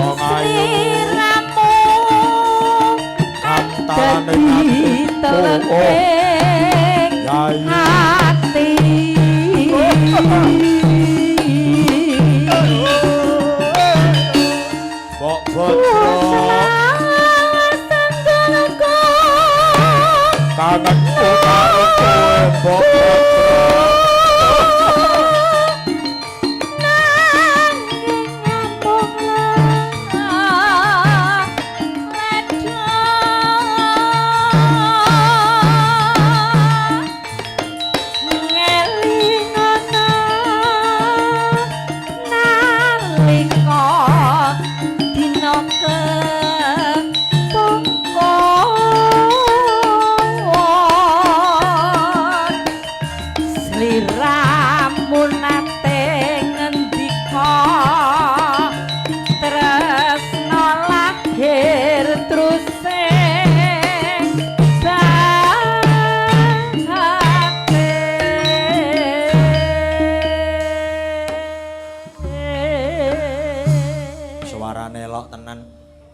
wong ayu sliramu antane ati Yayu hati Mbok Bodro kangenku karo kowe Mbok Bodro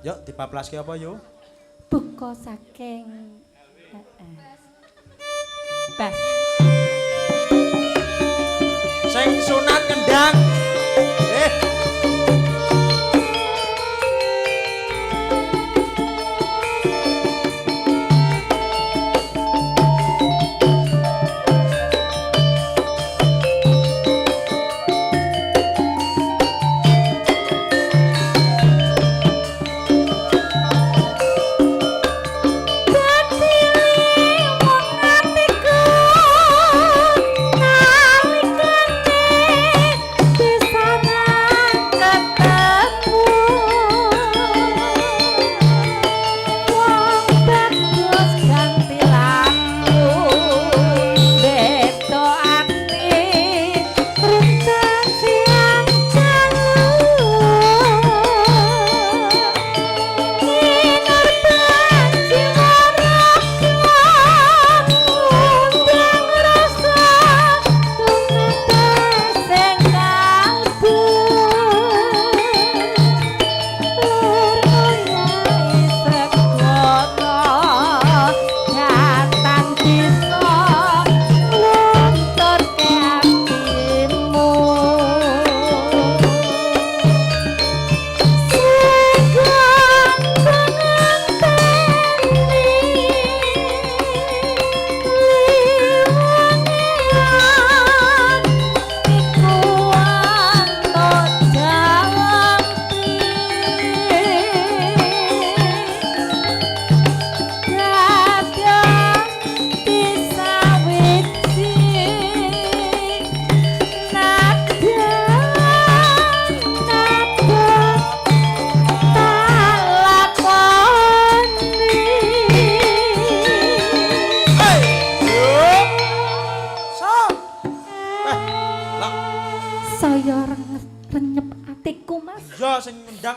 Yuk dipaplaske apa yo? Buka saking Bas. Sing sunat kendang.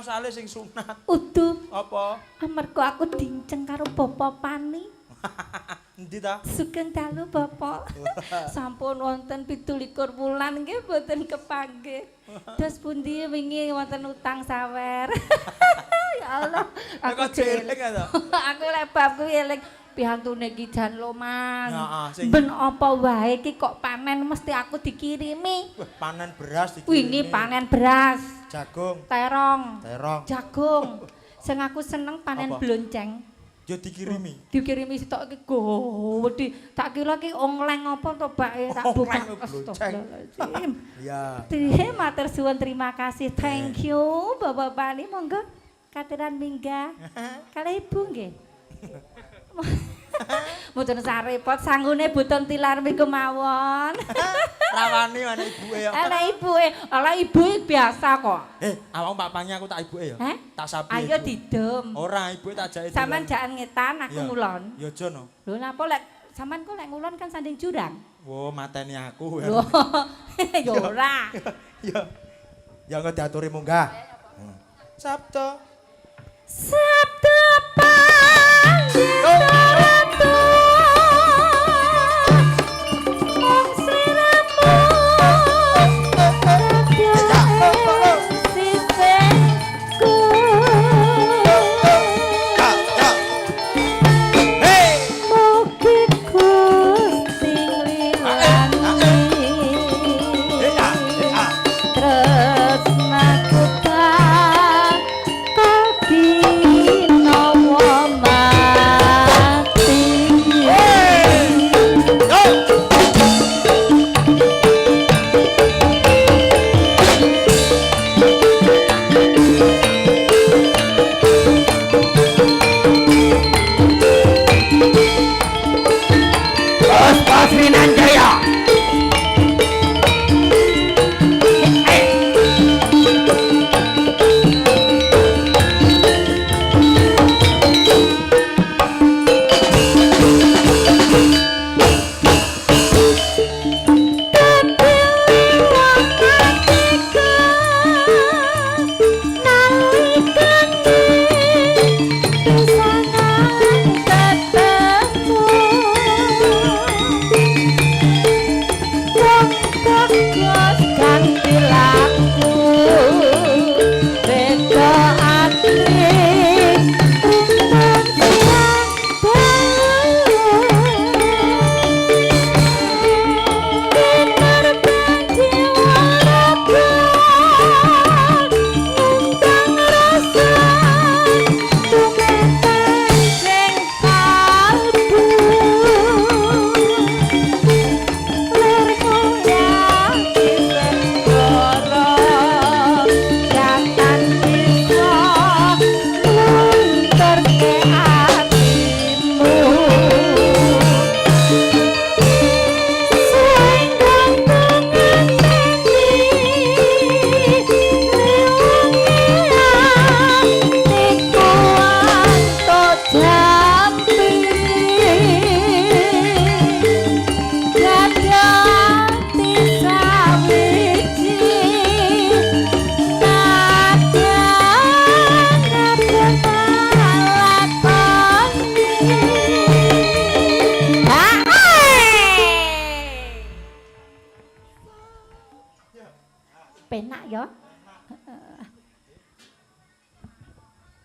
Sale sing sunat. Uduh. Apa? Amarga aku dinceng karo Bapak Pani. Endi ta? Sugeng dalu Bapak. Sampun wonten 17 wulan nggih boten kepanggih. Dos pundi wingi wonten utang sawer. Ya Allah. Aku eling to. Aku lek bab kuwi eling pihantune ki jan loman. Heeh, ben apa wae ki kok panen mesti aku dikirimi. Wah, panen beras dikirimi. Wingi panen beras. Jagung. Terong. Jagung. Sing aku seneng panen blonceng. Yo dikirimi. Dikirimi sitok iki gowedi. Tak kira ki ongleng apa to bake tak buka. Astagfirullahaladzim. Iya. Matur suwun terima kasih. Thank you Bapak Pani monggo kateran minggah. Kalih Ibu nggih. Mboten sarepot sanggune boten tilar miku mawon. Rawani ana ibuke ya. Ala ibuke biasa kok. Awakmu papanya aku tak ibuke ya. Tak sapi. Ayo didem. Ora, ibuke tak jake. Sampeyan jakan ngetan aku ngulon. Ya aja no. Lho napa lek sampean kok lek ngulon kan sanding jurang. Wo, mateni aku. Lho. Ya ora. Ya engko diaturi munggah. Sabda. Sabda panjenengan. Ku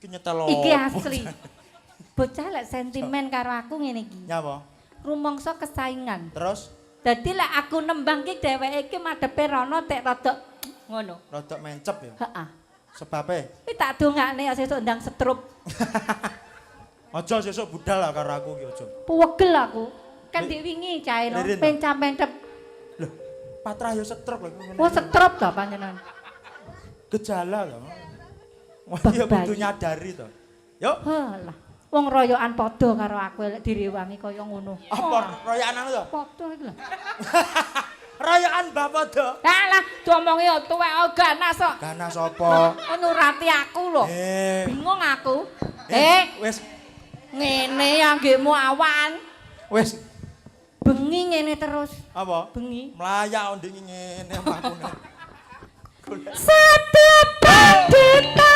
Ki nyetel Iki opo? asli. Bocah lek sentimen karo aku ngene iki. Nyapa? Rumangsa kesaingan. Terus Dadi lek aku nembang ki dheweke iki madhepe rono tek rodok ngono. rodok mencep ya. Heeh. Sebabe Iki tak dongakne ya sesuk ndang setrup. aja sesuk budal lah karo aku ki aja. Puwegel aku. Kan dik wingi cae no, Ririn, pencap-pencep. Loh, Patra ya setruk lho ngene. Oh, setrup to panjenengan. Gejala to. Wah, ya Bebayi. kudu nyadari to. Yuk, Halah. Wong royokan padha karo aku lek direwangi kaya ngono. apa royokan anu to? Padha iki lho. Royokan bapak to. Alah, diomongi yo tuwek ganas kok. Gana sapa? Nurati aku lho. Bingung aku. Wis Ngene ya nggihmu awan. wis Bengi ngene terus. apa? Bengi. Mlayak ndingi ngene makune. Satu pandita